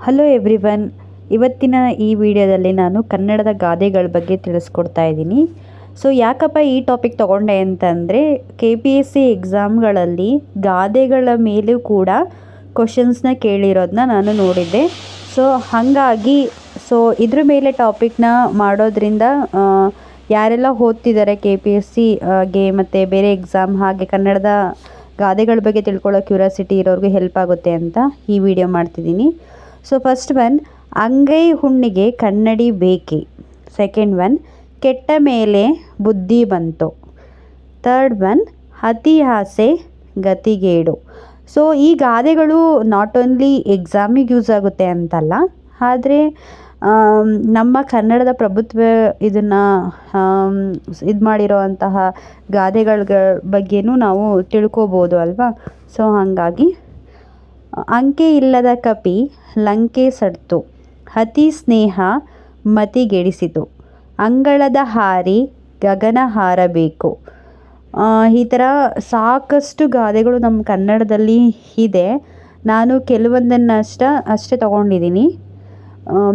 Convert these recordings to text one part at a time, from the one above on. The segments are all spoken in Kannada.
Hello everyone. ಇವತ್ತಿನ ಈ ವಿಡಿಯೋದಲ್ಲಿ ನಾನು ಕನ್ನಡದ ಗಾದೆಗಳ ಬಗ್ಗೆ ತಿಳಿಸ್ಕೊಡ್ತಾ ಇದ್ದೀನಿ. ಸೊ ಯಾಕಪ್ಪ ಈ ಟಾಪಿಕ್ ತೊಗೊಂಡೆ ಅಂತಂದರೆ KPSC ಎಕ್ಸಾಮ್ಗಳಲ್ಲಿ ಗಾದೆಗಳ ಮೇಲೂ ಕೂಡ ಕ್ವಶನ್ಸ್ನ ಕೇಳಿರೋದನ್ನ ನಾನು ನೋಡಿದ್ದೆ. ಸೊ ಹಾಗಾಗಿ ಇದ್ರ ಮೇಲೆ ಟಾಪಿಕ್ನ ಮಾಡೋದ್ರಿಂದ ಯಾರೆಲ್ಲ ಓದ್ತಿದ್ದಾರೆ KPSCಗೆ ಮತ್ತು ಬೇರೆ ಎಕ್ಸಾಮ್ ಹಾಗೆ ಕನ್ನಡದ ಗಾದೆಗಳ ಬಗ್ಗೆ ತಿಳ್ಕೊಳ್ಳೋ ಕ್ಯೂರಿಯಾಸಿಟಿ ಇರೋರಿಗೆ ಹೆಲ್ಪ್ ಆಗುತ್ತೆ ಅಂತ ಈ ವಿಡಿಯೋ ಮಾಡ್ತಿದ್ದೀನಿ. ಸೊ ಫಸ್ಟ್ ಒನ್, ಅಂಗೈ ಹುಣ್ಣಿಗೆ ಕನ್ನಡಿ ಬೇಕೆ. ಸೆಕೆಂಡ್ ಒನ್, ಕೆಟ್ಟ ಮೇಲೆ ಬುದ್ಧಿ ಬಂತು. ಥರ್ಡ್ ಒನ್, ಅತಿ ಆಸೆ ಗತಿಗೇಡು. ಸೊ ಈ ಗಾದೆಗಳು ನಾಟ್ ಓನ್ಲಿ ಎಕ್ಸಾಮಿಗೆ ಯೂಸ್ ಆಗುತ್ತೆ ಅಂತಲ್ಲ, ಆದರೆ ನಮ್ಮ ಕನ್ನಡದ ಪ್ರಭುತ್ವ ಇದನ್ನು ಇದು ಮಾಡಿರೋ ಅಂತಹ ಗಾದೆಗಳ ಬಗ್ಗೆನೂ ನಾವು ತಿಳ್ಕೊಬೋದು ಅಲ್ವಾ. ಸೊ ಹಾಗಾಗಿ ಅಂಕೆ ಇಲ್ಲದ ಕಪಿ ಲಂಕೆ ಸಡ್ತು, ಅತಿ ಸ್ನೇಹ ಮತಿಗೆಡಿಸಿತು, ಅಂಗಳದ ಹಾರಿ ಗಗನ ಹಾರಬೇಕು. ಈ ಥರ ಸಾಕಷ್ಟು ಗಾದೆಗಳು ನಮ್ಮ ಕನ್ನಡದಲ್ಲಿ ಇದೆ. ನಾನು ಕೆಲವೊಂದನ್ನು ಅಷ್ಟೇ ತಗೊಂಡಿದ್ದೀನಿ.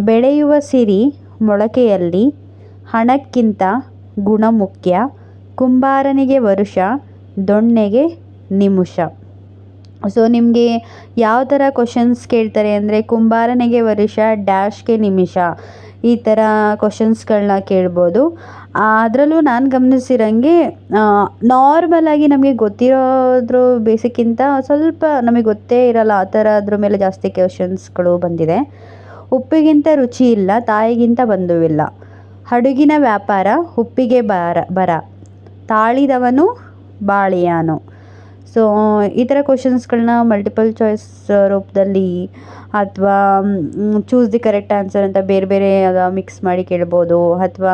ಬೆಳೆಯುವ ಸಿರಿ ಮೊಳಕೆಯಲ್ಲಿ, ಹಣಕ್ಕಿಂತ ಗುಣ ಮುಖ್ಯ, ಕುಂಬಾರನಿಗೆ ವರುಷ ದೊಣ್ಣೆಗೆ ನಿಮಿಷ. ಸೊ ನಿಮಗೆ ಯಾವ ಥರ ಕ್ವಶನ್ಸ್ ಕೇಳ್ತಾರೆ ಅಂದರೆ ಕುಂಬಾರನಿಗೆ ವರುಷ ಡ್ಯಾಶ್ಗೆ ನಿಮಿಷ, ಈ ಥರ ಕ್ವಶನ್ಸ್ಗಳನ್ನ ಕೇಳ್ಬೋದು. ಅದರಲ್ಲೂ ನಾನು ಗಮನಿಸಿರಂಗೆ ನಾರ್ಮಲಾಗಿ ನಮಗೆ ಗೊತ್ತಿರೋದ್ರ ಬೇಸಿಕ್ಕಿಂತ ಸ್ವಲ್ಪ ನಮಗೆ ಗೊತ್ತೇ ಇರಲ್ಲ ಆ ಥರ ಅದ್ರ ಮೇಲೆ ಜಾಸ್ತಿ ಕ್ವಶನ್ಸ್ಗಳು ಬಂದಿದೆ. ಉಪ್ಪಿಗಿಂತ ರುಚಿ ಇಲ್ಲ, ತಾಯಿಗಿಂತ ಬಂಧುವಿಲ್ಲ, ಹಡಗಿನ ವ್ಯಾಪಾರ ಉಪ್ಪಿಗೆ ಬರ, ತಾಳಿದವನು ಬಾಳಿಯಾನು. ಸೊ ಈ ಥರ ಕ್ವಶನ್ಸ್ಗಳನ್ನ ಮಲ್ಟಿಪಲ್ ಚಾಯ್ಸ್ ರೂಪದಲ್ಲಿ ಅಥವಾ ಚೂಸ್ ದಿ ಕರೆಕ್ಟ್ ಆನ್ಸರ್ ಅಂತ ಬೇರೆ ಬೇರೆ ಮಿಕ್ಸ್ ಮಾಡಿ ಕೇಳ್ಬೋದು, ಅಥವಾ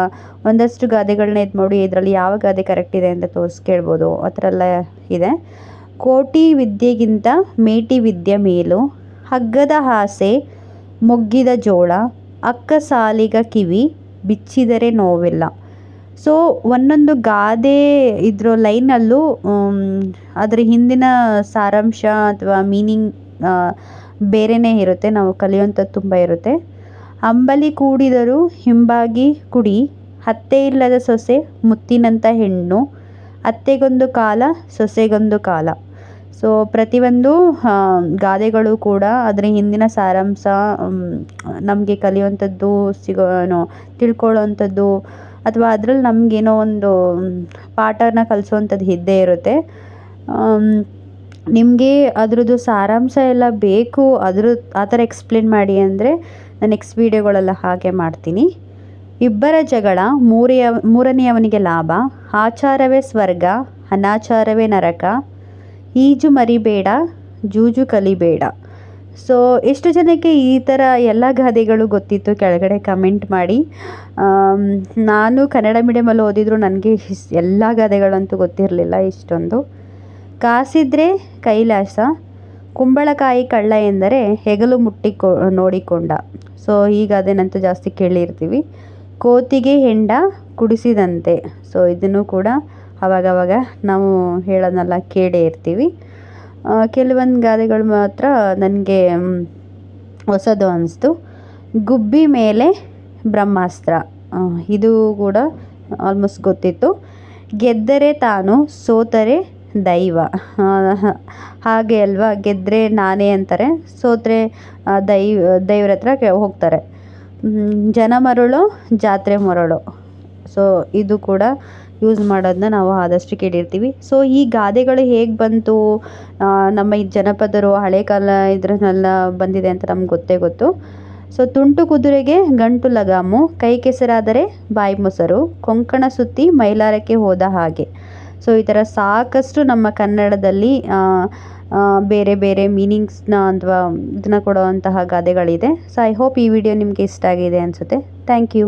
ಒಂದಷ್ಟು ಗಾದೆಗಳನ್ನ ಇದು ಮಾಡಿ ಇದರಲ್ಲಿ ಯಾವ ಗಾದೆ ಕರೆಕ್ಟ್ ಇದೆ ಅಂತ ಕೇಳ್ಬೋದು. ಆ ಥರ ಎಲ್ಲ ಇದೆ. ಕೋಟಿ ವಿದ್ಯೆಗಿಂತ ಮೇಟಿ ವಿದ್ಯೆ ಮೇಲು, ಹಗ್ಗದ ಆಸೆ ಮೊಗ್ಗಿದ ಜೋಳ, ಅಕ್ಕ ಸಾಲಿಗ ಕಿವಿ ಬಿಚ್ಚಿದರೆ ನೋವಿಲ್ಲ. ಸೊ ಒಂದೊಂದು ಗಾದೆ ಇದ್ರ ಲೈನಲ್ಲೂ ಅದರ ಹಿಂದಿನ ಸಾರಾಂಶ ಅಥವಾ ಮೀನಿಂಗ್ ಬೇರೆಯೇ ಇರುತ್ತೆ, ನಾವು ಕಲಿಯುವಂಥದ್ದು ತುಂಬ ಇರುತ್ತೆ. ಅಂಬಲಿ ಕೂಡಿದರೂ ಹಿಂಬಾಗಿ ಕುಡಿ, ಅತ್ತೆ ಇಲ್ಲದ ಸೊಸೆ ಮುತ್ತಿನಂಥ ಹೆಣ್ಣು, ಅತ್ತೆಗೊಂದು ಕಾಲ ಸೊಸೆಗೊಂದು ಕಾಲ. ಸೊ ಪ್ರತಿಯೊಂದು ಗಾದೆಗಳು ಕೂಡ ಅದರ ಹಿಂದಿನ ಸಾರಾಂಶ ನಮಗೆ ಕಲಿಯುವಂಥದ್ದು ತಿಳ್ಕೊಳ್ಳೋವಂಥದ್ದು ಅಥವಾ ಅದರಲ್ಲಿ ನಮಗೇನೋ ಒಂದು ಪಾಠನ ಕಲಿಸೋವಂಥದ್ದು ಇದ್ದೇ ಇರುತ್ತೆ. ನಿಮಗೆ ಅದ್ರದ್ದು ಸಾರಾಂಶ ಎಲ್ಲ ಬೇಕು, ಆ ಥರ ಎಕ್ಸ್ಪ್ಲೇನ್ ಮಾಡಿ ಅಂದರೆ ನಾನು ನೆಕ್ಸ್ಟ್ ವೀಡಿಯೋಗಳೆಲ್ಲ ಹಾಗೆ ಮಾಡ್ತೀನಿ. ಇಬ್ಬರ ಜಗಳ ಮೂರನೆಯವನಿಗೆ ಲಾಭ, ಆಚಾರವೇ ಸ್ವರ್ಗ ಅನಾಚಾರವೇ ನರಕ, ಈಜು ಮರಿಬೇಡ ಜೂಜು ಕಲಿಬೇಡ. ಸೊ ಎಷ್ಟು ಜನಕ್ಕೆ ಈ ಥರ ಎಲ್ಲ ಗಾದೆಗಳು ಗೊತ್ತಿತ್ತು ಕೆಳಗಡೆ ಕಮೆಂಟ್ ಮಾಡಿ. ನಾನು ಕನ್ನಡ ಮೀಡಿಯಮಲ್ಲಿ ಓದಿದ್ರು ನನಗೆ ಎಲ್ಲ ಗಾದೆಗಳಂತೂ ಗೊತ್ತಿರಲಿಲ್ಲ ಇಷ್ಟೊಂದು. ಕಾಸಿದ್ರೆ ಕೈಲಾಸ, ಕುಂಬಳಕಾಯಿ ಕಳ್ಳ ಎಂದರೆ ಹೆಗಲು ನೋಡಿಕೊಂಡ. ಸೊ ಈ ಗಾದೆನಂತೂ ಜಾಸ್ತಿ ಕೇಳಿರ್ತೀವಿ. ಕೋತಿಗೆ ಹೆಂಡ ಕುಡಿಸಿದಂತೆ. ಸೊ ಇದನ್ನು ಕೂಡ ಅವಾಗವಾಗ ನಾವು ಹೇಳೋದನ್ನೆಲ್ಲ ಕೇಳೇ ಇರ್ತೀವಿ. ಕೆಲವೊಂದು ಗಾದೆಗಳು ಮಾತ್ರ ನನಗೆ ಹೊಸದು ಅನಿಸ್ತು. ಗುಬ್ಬಿ ಮೇಲೆ ಬ್ರಹ್ಮಾಸ್ತ್ರ, ಇದು ಕೂಡ ಆಲ್ಮೋಸ್ಟ್ ಗೊತ್ತಿತ್ತು. ಗೆದ್ದರೆ ತಾನು ಸೋತರೆ ದೈವ, ಹಾಗೆ ಅಲ್ವಾ, ಗೆದ್ದರೆ ನಾನೇ ಅಂತಾರೆ, ಸೋತರೆ ದೈವರ ಹತ್ರ ಹೋಗ್ತಾರೆ. ಜನ ಮರಳು ಜಾತ್ರೆ ಮರಳು. ಸೊ ಇದು ಕೂಡ ಯೂಸ್ ಮಾಡೋದನ್ನ ನಾವು ಆದಷ್ಟು ಕೇಳಿರ್ತೀವಿ. ಸೊ ಈ ಗಾದೆಗಳು ಹೇಗೆ ಬಂತು, ನಮ್ಮ ಈ ಜನಪದರು ಹಳೆ ಕಾಲ ಇದ್ರನ್ನೆಲ್ಲ ಬಂದಿದೆ ಅಂತ ನಮ್ಗೆ ಗೊತ್ತೇ ಗೊತ್ತು. ಸೊ ತುಂಟು ಕುದುರೆಗೆ ಗಂಟು ಲಗಾಮು, ಕೈ ಕೆಸರಾದರೆ ಬಾಯಿ ಮೊಸರು, ಕೊಂಕಣ ಸುತ್ತಿ ಮೈಲಾರಕ್ಕೆ ಹೋದ ಹಾಗೆ. ಸೊ ಈ ಥರ ಸಾಕಷ್ಟು ನಮ್ಮ ಕನ್ನಡದಲ್ಲಿ ಬೇರೆ ಬೇರೆ ಮೀನಿಂಗ್ಸ್ನ ಅಥವಾ ಇದನ್ನ ಕೊಡುವಂತಹ ಗಾದೆಗಳಿದೆ. ಸೊ ಐ ಹೋಪ್ ಈ ವಿಡಿಯೋ ನಿಮಗೆ ಇಷ್ಟ ಆಗಿದೆ ಅನಿಸುತ್ತೆ. Thank you.